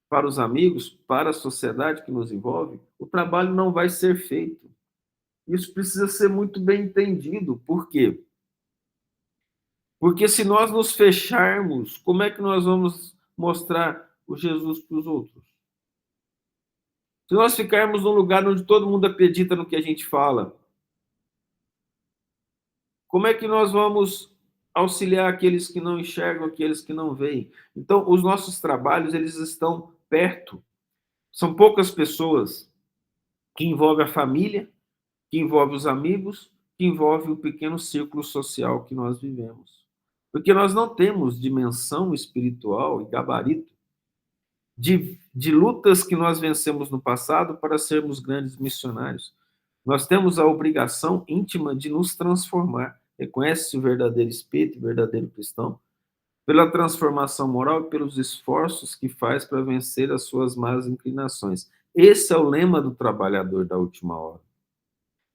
para os amigos, para a sociedade que nos envolve, o trabalho não vai ser feito. Isso precisa ser muito bem entendido. Por quê? Porque se nós nos fecharmos, como é que nós vamos mostrar o Jesus para os outros? Se nós ficarmos num lugar onde todo mundo acredita no que a gente fala, como é que nós vamos auxiliar aqueles que não enxergam, aqueles que não veem? Então, os nossos trabalhos, eles estão perto. São poucas pessoas que envolvem a família, que envolvem os amigos, que envolvem o pequeno círculo social que nós vivemos. Porque nós não temos dimensão espiritual e gabarito de lutas que nós vencemos no passado para sermos grandes missionários. Nós temos a obrigação íntima de nos transformar. Reconhece-se o verdadeiro espírito, o verdadeiro cristão, pela transformação moral e pelos esforços que faz para vencer as suas más inclinações. Esse é o lema do trabalhador da última hora.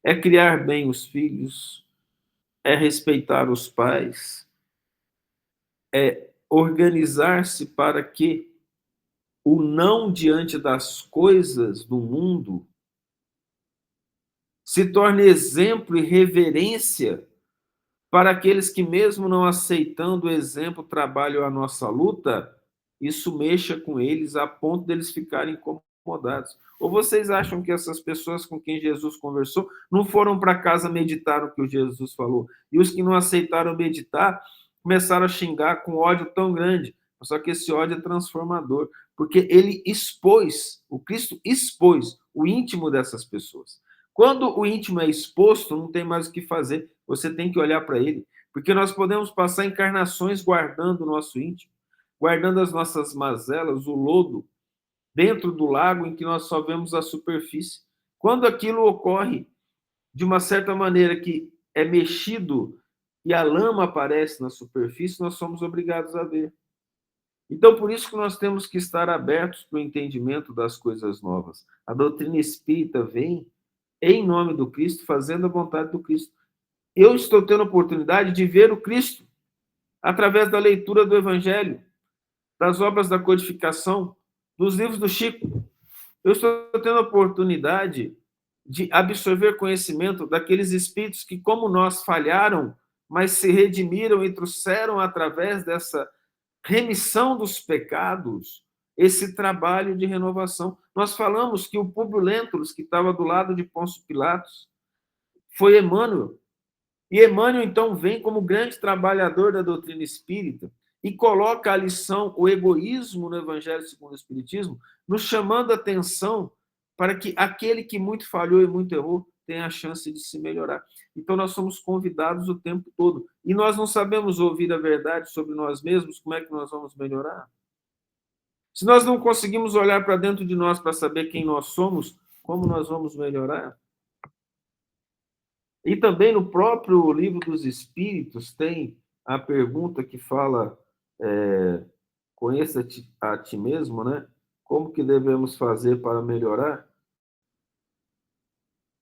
É criar bem os filhos, é respeitar os pais, é organizar-se para que o não diante das coisas do mundo se torne exemplo e reverência para aqueles que, mesmo não aceitando o exemplo, trabalham a nossa luta, isso mexa com eles a ponto deles ficarem incomodados. Ou vocês acham que essas pessoas com quem Jesus conversou não foram para casa meditar o que Jesus falou? E os que não aceitaram meditar começaram a xingar com ódio tão grande. Só que esse ódio é transformador, porque ele expôs, o Cristo expôs o íntimo dessas pessoas. Quando o íntimo é exposto, não tem mais o que fazer, você tem que olhar para ele, porque nós podemos passar encarnações guardando o nosso íntimo, guardando as nossas mazelas, o lodo, dentro do lago em que nós só vemos a superfície. Quando aquilo ocorre de uma certa maneira que é mexido e a lama aparece na superfície, nós somos obrigados a ver. Então, por isso que nós temos que estar abertos para o entendimento das coisas novas. A doutrina espírita vem em nome do Cristo, fazendo a vontade do Cristo. Eu estou tendo a oportunidade de ver o Cristo através da leitura do Evangelho, das obras da codificação, dos livros do Chico. Eu estou tendo a oportunidade de absorver conhecimento daqueles espíritos que, como nós, falharam, mas se redimiram e trouxeram, através dessa remissão dos pecados, esse trabalho de renovação. Nós falamos que o Públio Lentulus, que estava do lado de Pôncio Pilatos, foi Emmanuel. E Emmanuel, então, vem como grande trabalhador da doutrina espírita e coloca a lição, o egoísmo no Evangelho segundo o Espiritismo, nos chamando a atenção para que aquele que muito falhou e muito errou tenha a chance de se melhorar. Então, nós somos convidados o tempo todo. E nós não sabemos ouvir a verdade sobre nós mesmos, como é que nós vamos melhorar? Se nós não conseguimos olhar para dentro de nós para saber quem nós somos, como nós vamos melhorar? E também no próprio Livro dos Espíritos tem a pergunta que fala, conheça-te a ti mesmo, né? Como que devemos fazer para melhorar?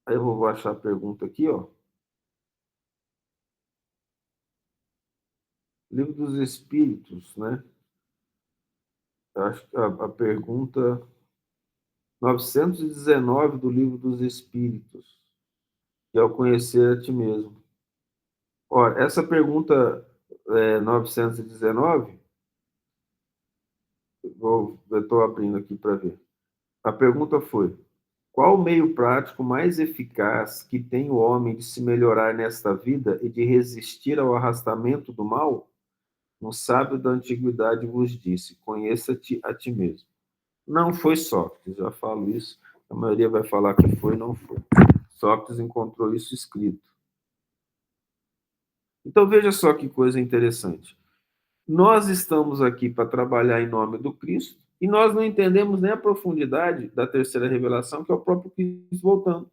Aí eu vou achar a pergunta aqui, ó. Livro dos Espíritos, né? Eu acho que a pergunta 919 do Livro dos Espíritos, que é o conhecer a ti mesmo. Ora, essa pergunta 919, eu estou abrindo aqui para ver. A pergunta foi: qual o meio prático mais eficaz que tem o homem de se melhorar nesta vida e de resistir ao arrastamento do mal? Um sábio da antiguidade vos disse: conheça-te a ti mesmo. Não foi Sócrates, já falo isso. A maioria vai falar que foi, não foi. Sócrates encontrou isso escrito. Então veja só que coisa interessante. Nós estamos aqui para trabalhar em nome do Cristo e nós não entendemos nem a profundidade da terceira revelação, que é o próprio Cristo voltando.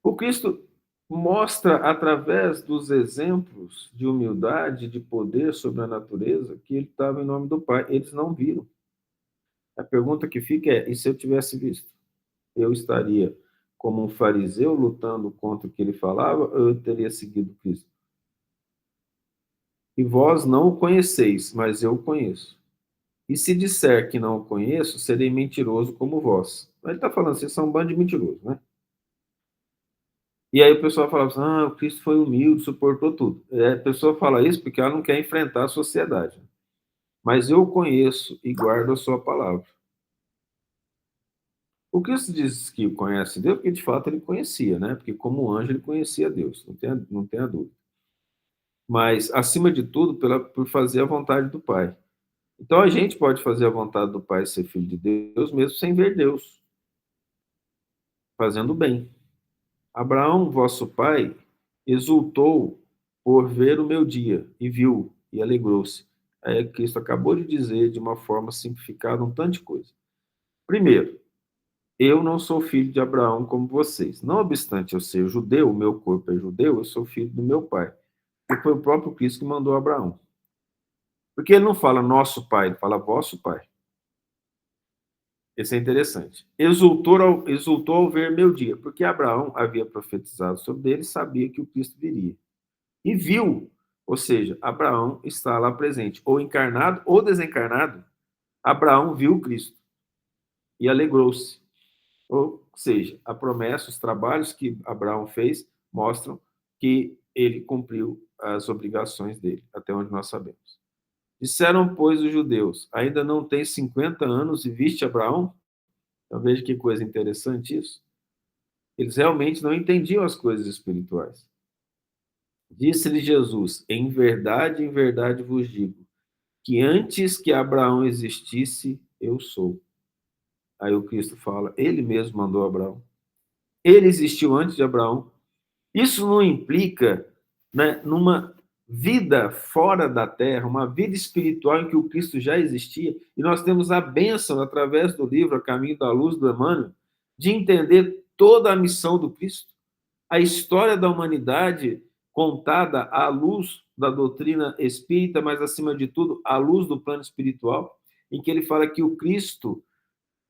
O Cristo mostra, através dos exemplos de humildade, de poder sobre a natureza, que ele estava em nome do Pai. Eles não viram. A pergunta que fica é: e se eu tivesse visto? Eu estaria como um fariseu lutando contra o que ele falava, ou eu teria seguido Cristo? E vós não o conheceis, mas eu o conheço. E se disser que não o conheço, serei mentiroso como vós. Ele está falando, vocês são um bando de mentirosos, né? E aí o pessoal fala assim, o Cristo foi humilde, suportou tudo. A pessoa fala isso porque ela não quer enfrentar a sociedade. Mas eu o conheço e guardo a sua palavra. O Cristo diz que conhece Deus porque de fato ele conhecia, né? Porque como anjo ele conhecia Deus, não tenha dúvida. Mas, acima de tudo, por fazer a vontade do Pai. Então a gente pode fazer a vontade do Pai e ser filho de Deus mesmo sem ver Deus, fazendo bem. Abraão, vosso pai, exultou por ver o meu dia, e viu, e alegrou-se. Aí Cristo acabou de dizer, de uma forma simplificada, um tanto de coisa. Primeiro, eu não sou filho de Abraão como vocês. Não obstante eu ser judeu, o meu corpo é judeu, eu sou filho do meu pai. E foi o próprio Cristo que mandou Abraão. Porque ele não fala nosso pai, ele fala vosso pai. Esse é interessante. Exultou ao ver meu dia, porque Abraão havia profetizado sobre ele e sabia que o Cristo viria. E viu, ou seja, Abraão está lá presente, ou encarnado ou desencarnado, Abraão viu o Cristo e alegrou-se. Ou seja, a promessa, os trabalhos que Abraão fez mostram que ele cumpriu as obrigações dele, até onde nós sabemos. Disseram, pois, os judeus, ainda não tem 50 anos e viste Abraão? Então veja que coisa interessante isso. Eles realmente não entendiam as coisas espirituais. Disse-lhe Jesus, em verdade vos digo, que antes que Abraão existisse, eu sou. Aí o Cristo fala, ele mesmo mandou Abraão. Ele existiu antes de Abraão. Isso não implica, né, numa vida fora da terra, uma vida espiritual em que o Cristo já existia, e nós temos a bênção, através do livro A Caminho da Luz, do Emmanuel, de entender toda a missão do Cristo, a história da humanidade contada à luz da doutrina espírita, mas, acima de tudo, à luz do plano espiritual, em que ele fala que o Cristo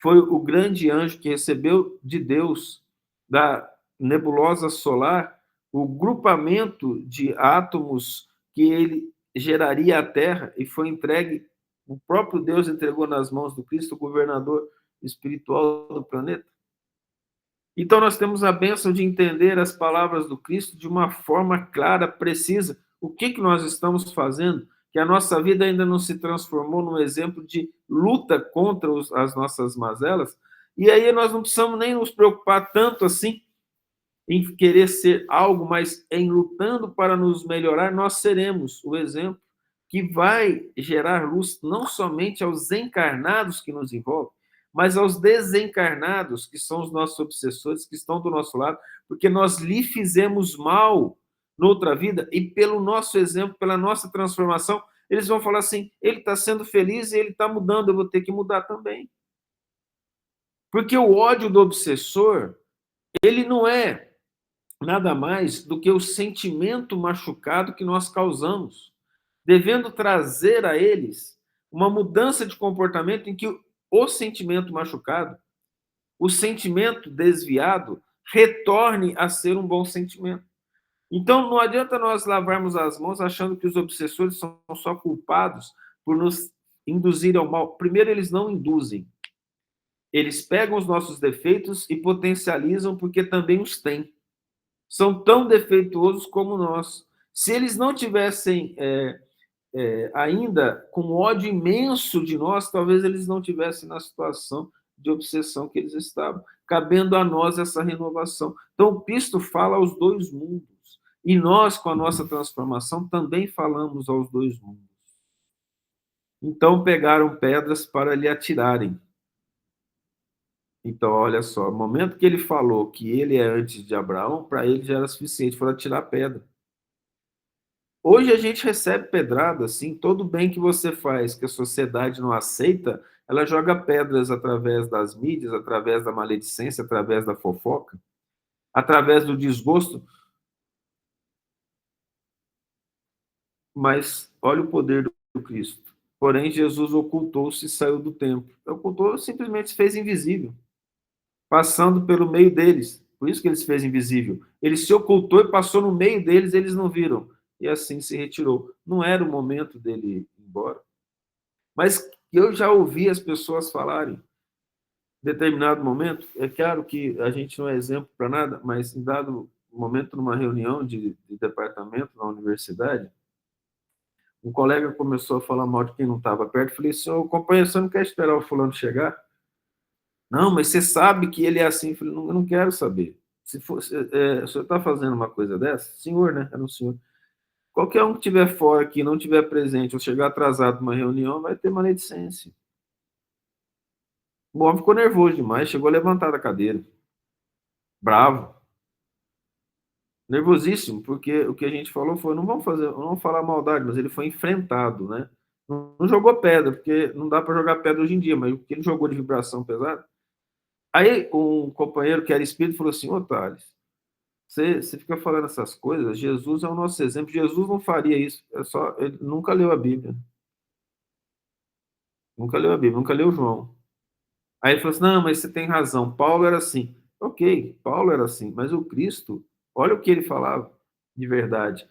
foi o grande anjo que recebeu de Deus, da nebulosa solar, o grupamento de átomos que ele geraria à Terra, e foi entregue, o próprio Deus entregou nas mãos do Cristo, o governador espiritual do planeta. Então, nós temos a bênção de entender as palavras do Cristo de uma forma clara, precisa. O que nós estamos fazendo? Que a nossa vida ainda não se transformou num exemplo de luta contra as nossas mazelas, e aí nós não precisamos nem nos preocupar tanto assim em querer ser algo, mas em lutando para nos melhorar, nós seremos o exemplo que vai gerar luz não somente aos encarnados que nos envolvem, mas aos desencarnados, que são os nossos obsessores, que estão do nosso lado, porque nós lhe fizemos mal noutra vida, e pelo nosso exemplo, pela nossa transformação, eles vão falar assim, ele está sendo feliz e ele está mudando, eu vou ter que mudar também. Porque o ódio do obsessor, ele não é nada mais do que o sentimento machucado que nós causamos, devendo trazer a eles uma mudança de comportamento em que o sentimento machucado, o sentimento desviado, retorne a ser um bom sentimento. Então, não adianta nós lavarmos as mãos achando que os obsessores são só culpados por nos induzir ao mal. Primeiro, eles não induzem. Eles pegam os nossos defeitos e potencializam porque também os têm. São tão defeituosos como nós. Se eles não tivessem ainda com ódio imenso de nós, talvez eles não tivessem na situação de obsessão que eles estavam, cabendo a nós essa renovação. Então, o Cristo fala aos dois mundos, e nós, com a nossa transformação, também falamos aos dois mundos. Então, pegaram pedras para lhe atirarem. Então, olha só, no momento que ele falou que ele é antes de Abraão, para ele já era suficiente, foi atirar pedra. Hoje a gente recebe pedrada, assim, todo bem que você faz, que a sociedade não aceita, ela joga pedras através das mídias, através da maledicência, através da fofoca, através do desgosto. Mas olha o poder do Cristo. Porém, Jesus ocultou-se e saiu do templo. Ocultou, simplesmente se fez invisível, passando pelo meio deles. Por isso que ele se fez invisível. Ele se ocultou e passou no meio deles, eles não viram. E assim se retirou. Não era o momento dele ir embora. Mas eu já ouvi as pessoas falarem, em determinado momento, é claro que a gente não é exemplo para nada, mas em dado momento, numa reunião de departamento na universidade, um colega começou a falar mal de quem não estava perto. Eu falei, senhor, companheiro, você não quer esperar o fulano chegar? Não, mas você sabe que ele é assim. Eu falei, não, eu não quero saber. Se for, o senhor está fazendo uma coisa dessa? Senhor, né? Era um senhor. Qualquer um que estiver fora aqui, não estiver presente, ou chegar atrasado numa reunião, vai ter maledicência. O homem ficou nervoso demais, chegou a levantar da cadeira. Bravo. Nervosíssimo, porque o que a gente falou foi, não vamos falar maldade, mas ele foi enfrentado, né? Não jogou pedra, porque não dá para jogar pedra hoje em dia, mas o que ele jogou de vibração pesada. Aí um companheiro que era espírito falou assim, ô Thales, você fica falando essas coisas, Jesus é o nosso exemplo, Jesus não faria isso, ele nunca leu a Bíblia. Nunca leu a Bíblia, nunca leu João. Aí ele falou assim, não, mas você tem razão, Paulo era assim. Ok, Paulo era assim, mas o Cristo, olha o que ele falava de verdade.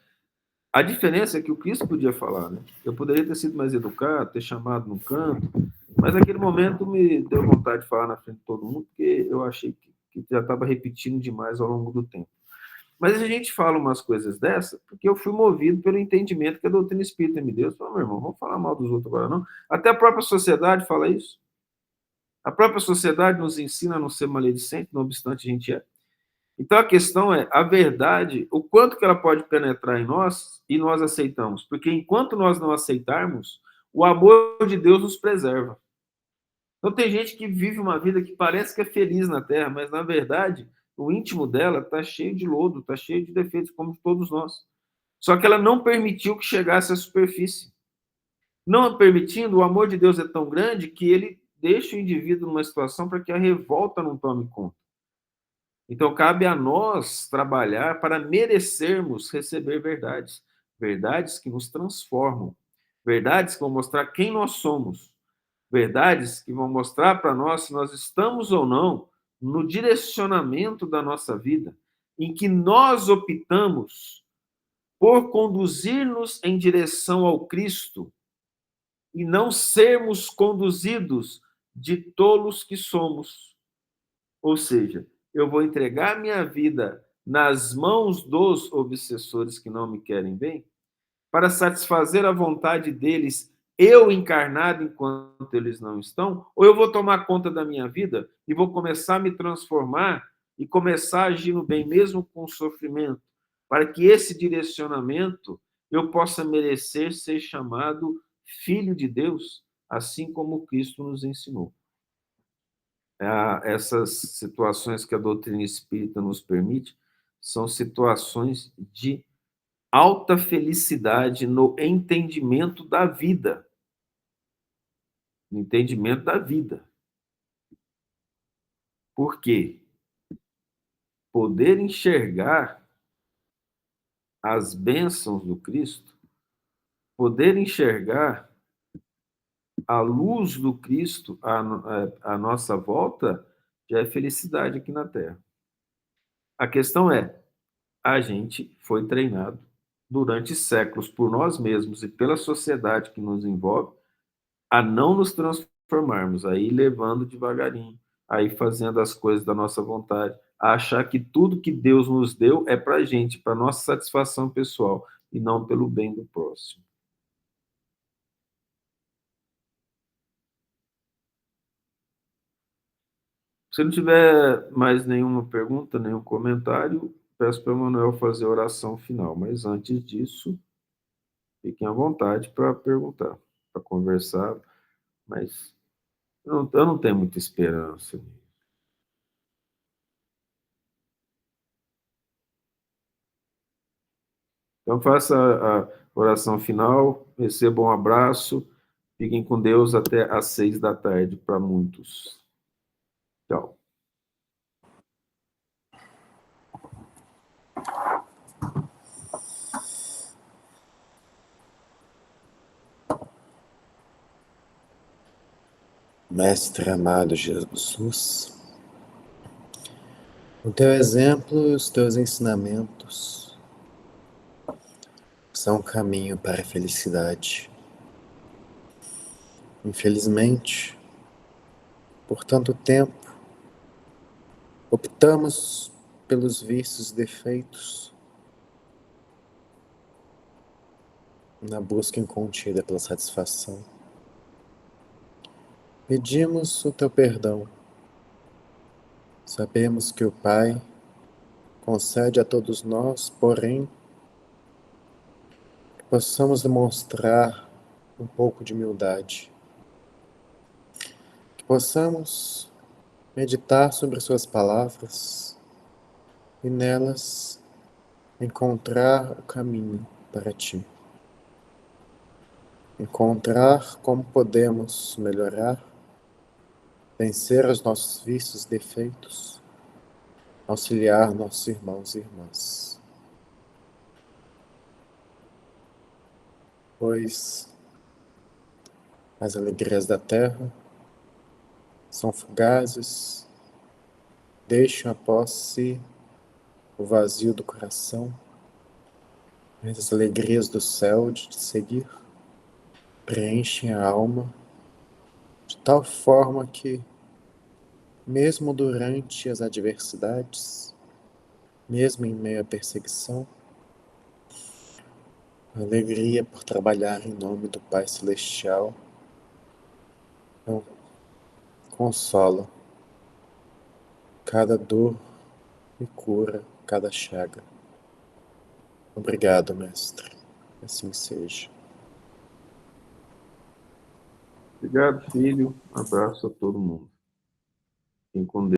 A diferença é que o Cristo podia falar, né? Eu poderia ter sido mais educado, ter chamado no canto, mas naquele momento me deu vontade de falar na frente de todo mundo, porque eu achei que já estava repetindo demais ao longo do tempo. Mas a gente fala umas coisas dessa porque eu fui movido pelo entendimento que a doutrina espírita me deu. Eu falei, meu irmão, vamos falar mal dos outros agora, não? Até a própria sociedade fala isso. A própria sociedade nos ensina a não ser maledicente, não obstante a gente é. Então a questão é a verdade, o quanto que ela pode penetrar em nós e nós aceitamos. Porque enquanto nós não aceitarmos, o amor de Deus nos preserva. Então tem gente que vive uma vida que parece que é feliz na Terra, mas na verdade o íntimo dela está cheio de lodo, está cheio de defeitos, como todos nós. Só que ela não permitiu que chegasse à superfície. Não permitindo, o amor de Deus é tão grande que ele deixa o indivíduo numa situação para que a revolta não tome conta. Então, cabe a nós trabalhar para merecermos receber verdades. Verdades que nos transformam. Verdades que vão mostrar quem nós somos. Verdades que vão mostrar para nós se nós estamos ou não no direcionamento da nossa vida, em que nós optamos por conduzir-nos em direção ao Cristo e não sermos conduzidos de tolos que somos. Ou seja, eu vou entregar minha vida nas mãos dos obsessores que não me querem bem, para satisfazer a vontade deles, eu encarnado enquanto eles não estão, ou eu vou tomar conta da minha vida e vou começar a me transformar e começar a agir no bem, mesmo com sofrimento, para que esse direcionamento eu possa merecer ser chamado filho de Deus, assim como Cristo nos ensinou. Essas situações que a doutrina espírita nos permite são situações de alta felicidade no entendimento da vida. No entendimento da vida. Por quê? Poder enxergar as bênçãos do Cristo, poder enxergar a luz do Cristo à nossa volta, já é felicidade aqui na Terra. A questão é, a gente foi treinado durante séculos por nós mesmos e pela sociedade que nos envolve a não nos transformarmos, aí levando devagarinho, aí fazendo as coisas da nossa vontade, a achar que tudo que Deus nos deu é para a gente, para nossa satisfação pessoal, e não pelo bem do próximo. Se não tiver mais nenhuma pergunta, nenhum comentário, peço para o Manuel fazer a oração final. Mas antes disso, fiquem à vontade para perguntar, para conversar. Mas eu não tenho muita esperança. Então, faça a oração final, recebam um abraço, fiquem com Deus até às 6 da tarde para muitos. Tchau. Mestre amado Jesus, o teu exemplo e os teus ensinamentos são um caminho para a felicidade. Infelizmente, por tanto tempo, optamos pelos vícios e defeitos na busca incontida pela satisfação. Pedimos o teu perdão. Sabemos que o Pai concede a todos nós, porém, que possamos demonstrar um pouco de humildade, que possamos meditar sobre suas palavras e nelas encontrar o caminho para ti. Encontrar como podemos melhorar, vencer os nossos vícios e defeitos, auxiliar nossos irmãos e irmãs. Pois as alegrias da terra são fugazes, deixam após si o vazio do coração, mas as alegrias do céu de te seguir preenchem a alma de tal forma que, mesmo durante as adversidades, mesmo em meio à perseguição, a alegria por trabalhar em nome do Pai Celestial consola cada dor e cura cada chaga. Obrigado, Mestre. Assim seja. Obrigado, filho. Um abraço a todo mundo. Fiquem com Deus.